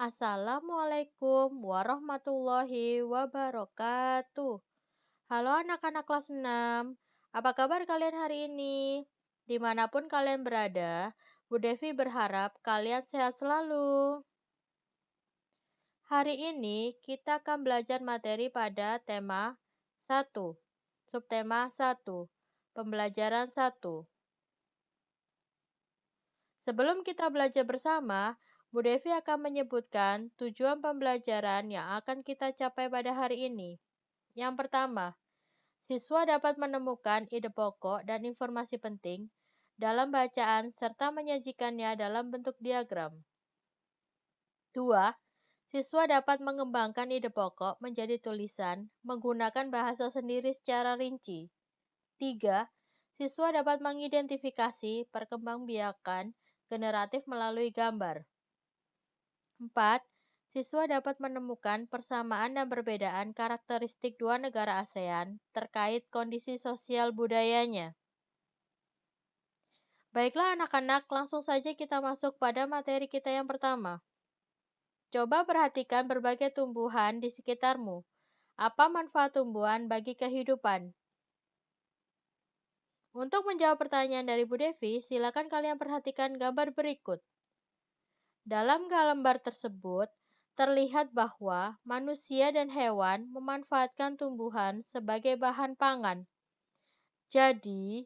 Assalamualaikum warahmatullahi wabarakatuh. Halo anak-anak kelas 6. Apa kabar kalian hari ini? Dimanapun kalian berada, Bu Devi berharap kalian sehat selalu. Hari ini kita akan belajar materi pada tema 1, subtema 1, pembelajaran 1. Sebelum kita belajar bersama, Bu Devi akan menyebutkan tujuan pembelajaran yang akan kita capai pada hari ini. Yang pertama, siswa dapat menemukan ide pokok dan informasi penting dalam bacaan serta menyajikannya dalam bentuk diagram. 2. Siswa dapat mengembangkan ide pokok menjadi tulisan menggunakan bahasa sendiri secara rinci. 3. Siswa dapat mengidentifikasi perkembangbiakan generatif melalui gambar. 4. Siswa dapat menemukan persamaan dan perbedaan karakteristik dua negara ASEAN terkait kondisi sosial budayanya. Baiklah anak-anak, langsung saja kita masuk pada materi kita yang pertama. Coba perhatikan berbagai tumbuhan di sekitarmu. Apa manfaat tumbuhan bagi kehidupan? Untuk menjawab pertanyaan dari Bu Devi, silakan kalian perhatikan gambar berikut. Dalam gambar tersebut, terlihat bahwa manusia dan hewan memanfaatkan tumbuhan sebagai bahan pangan. Jadi,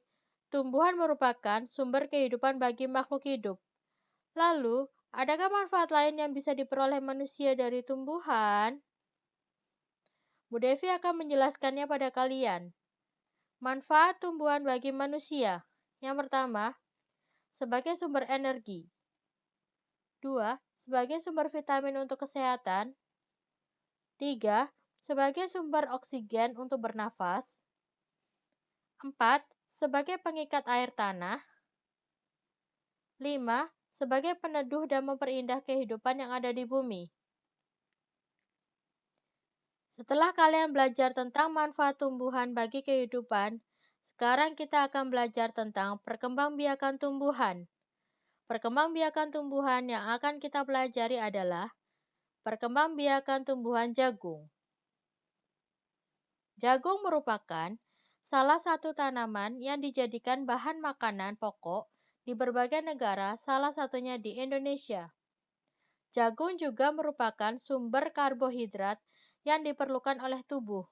tumbuhan merupakan sumber kehidupan bagi makhluk hidup. Lalu, adakah manfaat lain yang bisa diperoleh manusia dari tumbuhan? Bu Devi akan menjelaskannya pada kalian. Manfaat tumbuhan bagi manusia. Yang pertama, sebagai sumber energi. 2. Sebagai sumber vitamin untuk kesehatan. 3. Sebagai sumber oksigen untuk bernafas. 4. Sebagai pengikat air tanah. 5. Sebagai peneduh dan memperindah kehidupan yang ada di bumi. Setelah kalian belajar tentang manfaat tumbuhan bagi kehidupan, sekarang kita akan belajar tentang perkembangbiakan tumbuhan. Perkembangbiakan tumbuhan yang akan kita pelajari adalah perkembangbiakan tumbuhan jagung. Jagung merupakan salah satu tanaman yang dijadikan bahan makanan pokok di berbagai negara, salah satunya di Indonesia. Jagung juga merupakan sumber karbohidrat yang diperlukan oleh tubuh.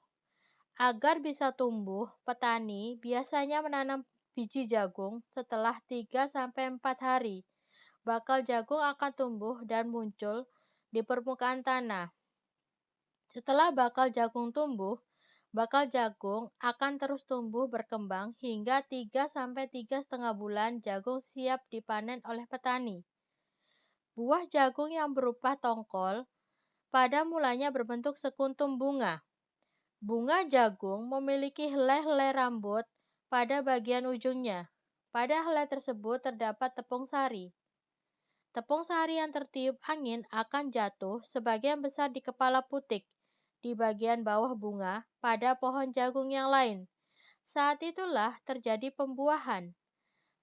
Agar bisa tumbuh, petani biasanya menanam biji jagung setelah 3-4 hari. Bakal jagung akan tumbuh dan muncul di permukaan tanah. Setelah bakal jagung tumbuh, bakal jagung akan terus tumbuh berkembang hingga 3-3,5 bulan jagung siap dipanen oleh petani. Buah jagung yang berupa tongkol pada mulanya berbentuk sekuntum bunga. Bunga jagung memiliki helai-helai rambut pada bagian ujungnya. Pada helai tersebut terdapat tepung sari. Tepung sari yang tertiup angin akan jatuh sebagian besar di kepala putik, di bagian bawah bunga pada pohon jagung yang lain. Saat itulah terjadi pembuahan.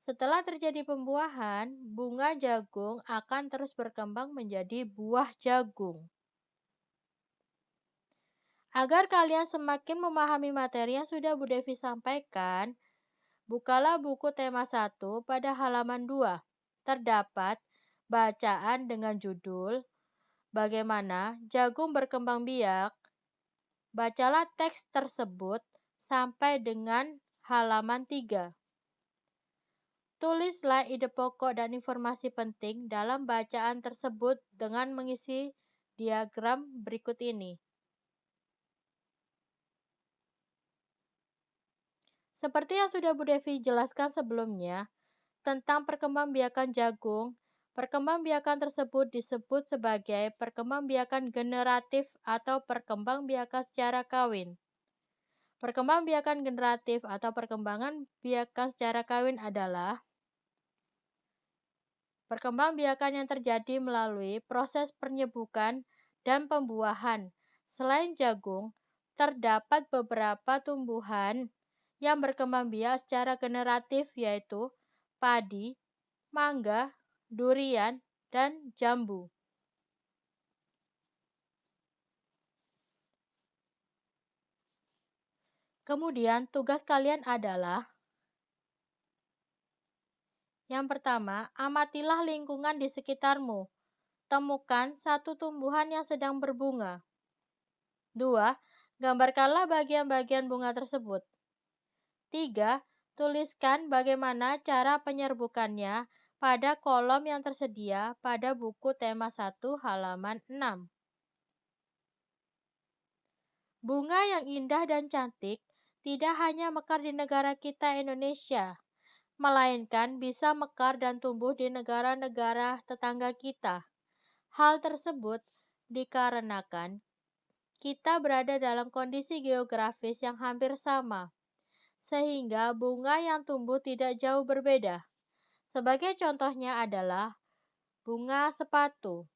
Setelah terjadi pembuahan, bunga jagung akan terus berkembang menjadi buah jagung. Agar kalian semakin memahami materi yang sudah Bu Devi sampaikan, bukalah buku tema 1 pada halaman 2. Terdapat bacaan dengan judul Bagaimana Jagung Berkembang Biak. Bacalah teks tersebut sampai dengan halaman 3. Tulislah ide pokok dan informasi penting dalam bacaan tersebut dengan mengisi diagram berikut ini. Seperti yang sudah Bu Devi jelaskan sebelumnya, tentang perkembangbiakan jagung, perkembangbiakan tersebut disebut sebagai perkembangbiakan generatif atau perkembangbiakan secara kawin. Perkembangbiakan generatif atau perkembangan biakan secara kawin adalah perkembangbiakan yang terjadi melalui proses penyebukan dan pembuahan. Selain jagung, terdapat beberapa tumbuhan yang berkembang biak secara generatif yaitu padi, mangga, durian, dan jambu. Kemudian tugas kalian adalah yang pertama, amatilah lingkungan di sekitarmu. Temukan satu tumbuhan yang sedang berbunga. 2. Gambarkanlah bagian-bagian bunga tersebut. 3. Tuliskan bagaimana cara penyerbukannya pada kolom yang tersedia pada buku tema 1 halaman 6. Bunga yang indah dan cantik tidak hanya mekar di negara kita Indonesia, melainkan bisa mekar dan tumbuh di negara-negara tetangga kita. Hal tersebut dikarenakan kita berada dalam kondisi geografis yang hampir sama, sehingga bunga yang tumbuh tidak jauh berbeda. Sebagai contohnya adalah bunga sepatu.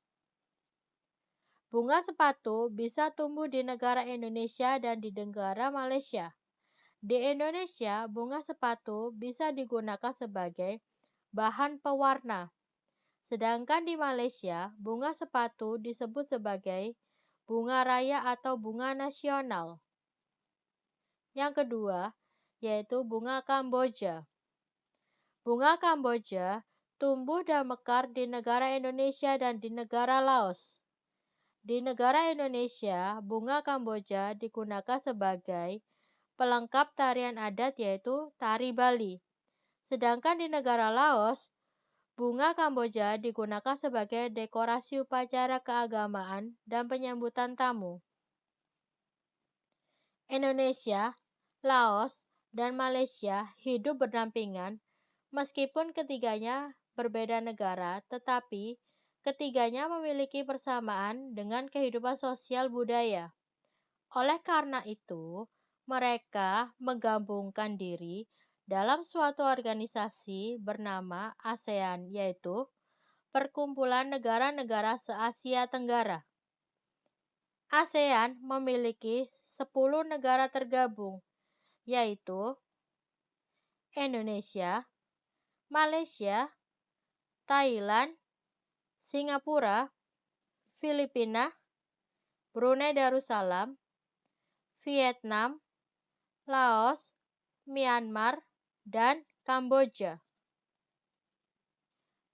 Bunga sepatu bisa tumbuh di negara Indonesia dan di negara Malaysia. Di Indonesia, bunga sepatu bisa digunakan sebagai bahan pewarna. Sedangkan di Malaysia, bunga sepatu disebut sebagai bunga raya atau bunga nasional. Yang kedua, yaitu bunga Kamboja. Bunga Kamboja tumbuh dan mekar di negara Indonesia dan di negara Laos. Di negara Indonesia, bunga Kamboja digunakan sebagai pelengkap tarian adat yaitu tari Bali. Sedangkan di negara Laos, bunga Kamboja digunakan sebagai dekorasi upacara keagamaan dan penyambutan tamu. Indonesia, Laos, dan Malaysia hidup berdampingan meskipun ketiganya berbeda negara, tetapi ketiganya memiliki persamaan dengan kehidupan sosial budaya. Oleh karena itu, mereka menggabungkan diri dalam suatu organisasi bernama ASEAN, yaitu Perkumpulan Negara-negara Se-Asia Tenggara. ASEAN memiliki 10 negara tergabung, yaitu Indonesia, Malaysia, Thailand, Singapura, Filipina, Brunei Darussalam, Vietnam, Laos, Myanmar, dan Kamboja.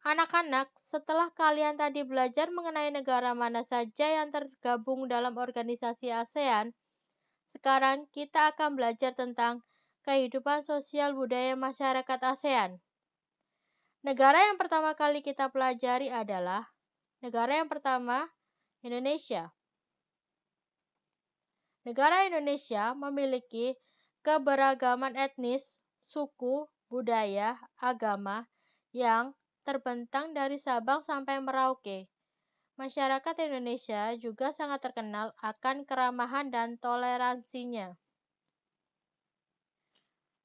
Anak-anak, setelah kalian tadi belajar mengenai negara mana saja yang tergabung dalam organisasi ASEAN, sekarang kita akan belajar tentang kehidupan sosial budaya masyarakat ASEAN. Negara yang pertama kali kita pelajari adalah negara yang pertama, Indonesia. Negara Indonesia memiliki keberagaman etnis, suku, budaya, agama yang terbentang dari Sabang sampai Merauke. Masyarakat Indonesia juga sangat terkenal akan keramahan dan toleransinya.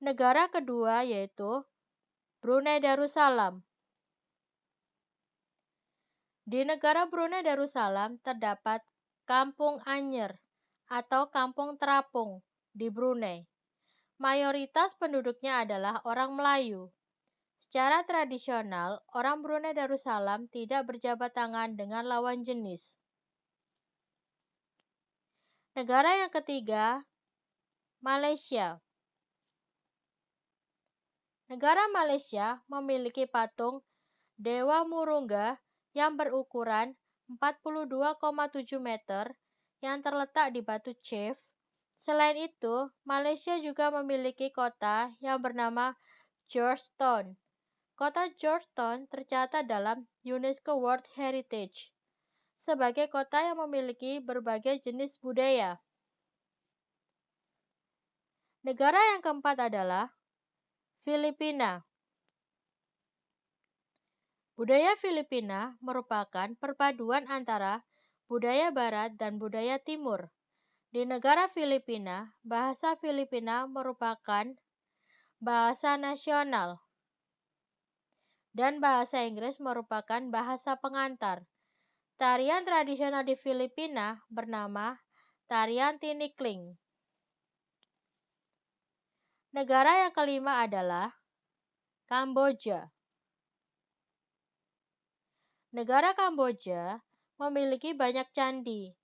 Negara kedua yaitu Brunei Darussalam. Di negara Brunei Darussalam terdapat Kampung Anyer atau Kampung Terapung di Brunei. Mayoritas penduduknya adalah orang Melayu. Secara tradisional, orang Brunei Darussalam tidak berjabat tangan dengan lawan jenis. Negara yang ketiga, Malaysia. Negara Malaysia memiliki patung Dewa Murungga yang berukuran 42,7 meter yang terletak di Batu Chef. Selain itu, Malaysia juga memiliki kota yang bernama Georgetown. Kota Georgetown tercatat dalam UNESCO World Heritage sebagai kota yang memiliki berbagai jenis budaya. Negara yang keempat adalah Filipina. Budaya Filipina merupakan perpaduan antara budaya barat dan budaya timur. Di negara Filipina, bahasa Filipina merupakan bahasa nasional dan bahasa Inggris merupakan bahasa pengantar. Tarian tradisional di Filipina bernama tarian tinikling. Negara yang kelima adalah Kamboja. Negara Kamboja memiliki banyak candi.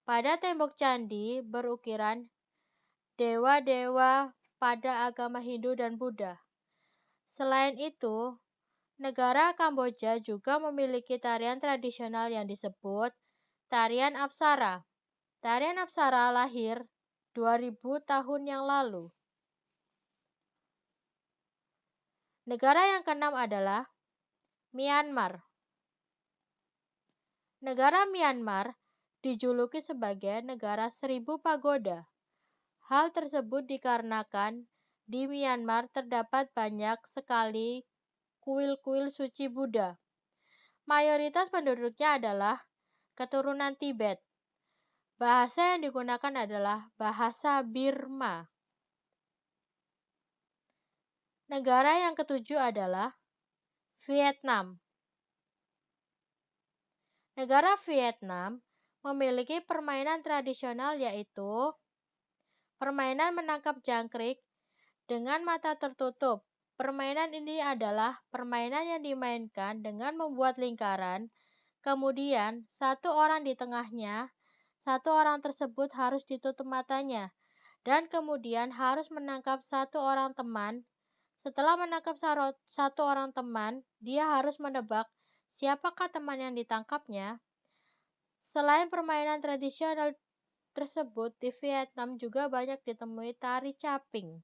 Pada tembok candi berukiran dewa-dewa pada agama Hindu dan Buddha. Selain itu, negara Kamboja juga memiliki tarian tradisional yang disebut tarian Apsara. Tarian Apsara lahir 2000 tahun yang lalu. Negara yang keenam adalah Myanmar. Negara Myanmar dijuluki sebagai negara 1000 pagoda. Hal tersebut dikarenakan di Myanmar terdapat banyak sekali kuil-kuil suci Buddha. Mayoritas penduduknya adalah keturunan Tibet. Bahasa yang digunakan adalah bahasa Birma. Negara yang ketujuh adalah Vietnam. Negara Vietnam memiliki permainan tradisional yaitu permainan menangkap jangkrik dengan mata tertutup. Permainan ini adalah permainan yang dimainkan dengan membuat lingkaran, kemudian satu orang di tengahnya, satu orang tersebut harus ditutup matanya, dan kemudian harus menangkap satu orang teman. Setelah menangkap satu orang teman, dia harus menebak siapakah teman yang ditangkapnya. Selain permainan tradisional tersebut, di Vietnam juga banyak ditemui tari caping.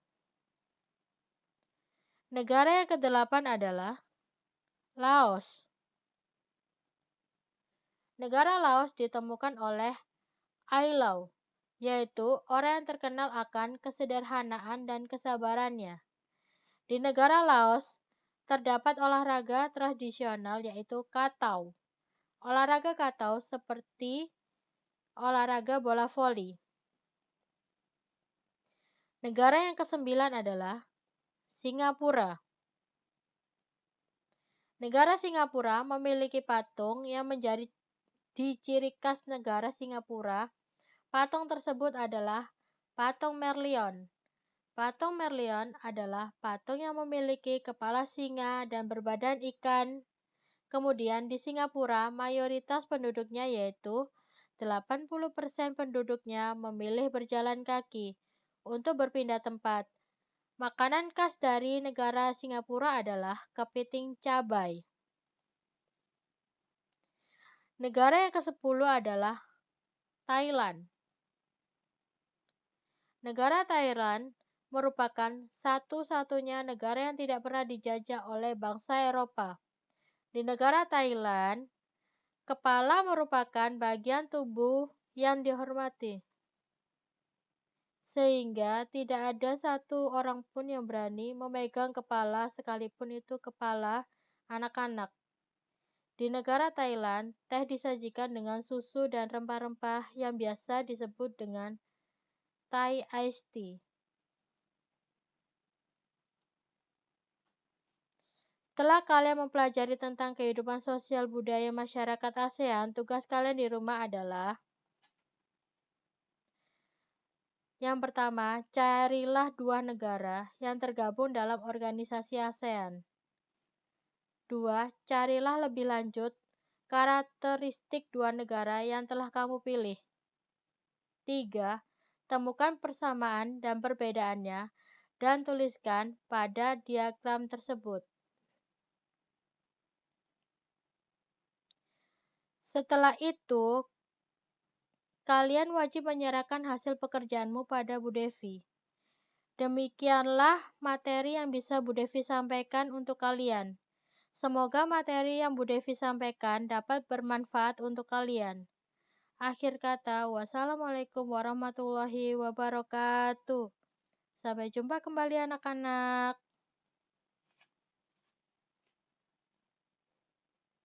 Negara yang kedelapan adalah Laos. Negara Laos ditemukan oleh Ai Lau, yaitu orang yang terkenal akan kesederhanaan dan kesabarannya. Di negara Laos, terdapat olahraga tradisional yaitu Katau. Olahraga Katau seperti olahraga bola voli. Negara yang kesembilan adalah Singapura. Negara Singapura memiliki patung yang menjadi ciri khas negara Singapura. Patung tersebut adalah patung Merlion. Patung Merlion adalah patung yang memiliki kepala singa dan berbadan ikan. Kemudian di Singapura, mayoritas penduduknya yaitu 80% penduduknya memilih berjalan kaki untuk berpindah tempat. Makanan khas dari negara Singapura adalah kepiting cabai. Negara yang ke-10 adalah Thailand. Negara Thailand merupakan satu-satunya negara yang tidak pernah dijajah oleh bangsa Eropa. Di negara Thailand, kepala merupakan bagian tubuh yang dihormati, sehingga tidak ada satu orang pun yang berani memegang kepala sekalipun itu kepala anak-anak. Di negara Thailand, teh disajikan dengan susu dan rempah-rempah yang biasa disebut dengan Thai iced tea. Setelah kalian mempelajari tentang kehidupan sosial budaya masyarakat ASEAN, tugas kalian di rumah adalah yang pertama, carilah 2 negara yang tergabung dalam organisasi ASEAN. 2. Carilah lebih lanjut karakteristik 2 negara yang telah kamu pilih. 3. Temukan persamaan dan perbedaannya dan tuliskan pada diagram tersebut. Setelah itu, kalian wajib menyerahkan hasil pekerjaanmu pada Bu Devi. Demikianlah materi yang bisa Bu Devi sampaikan untuk kalian. Semoga materi yang Bu Devi sampaikan dapat bermanfaat untuk kalian. Akhir kata, wassalamualaikum warahmatullahi wabarakatuh. Sampai jumpa kembali anak-anak.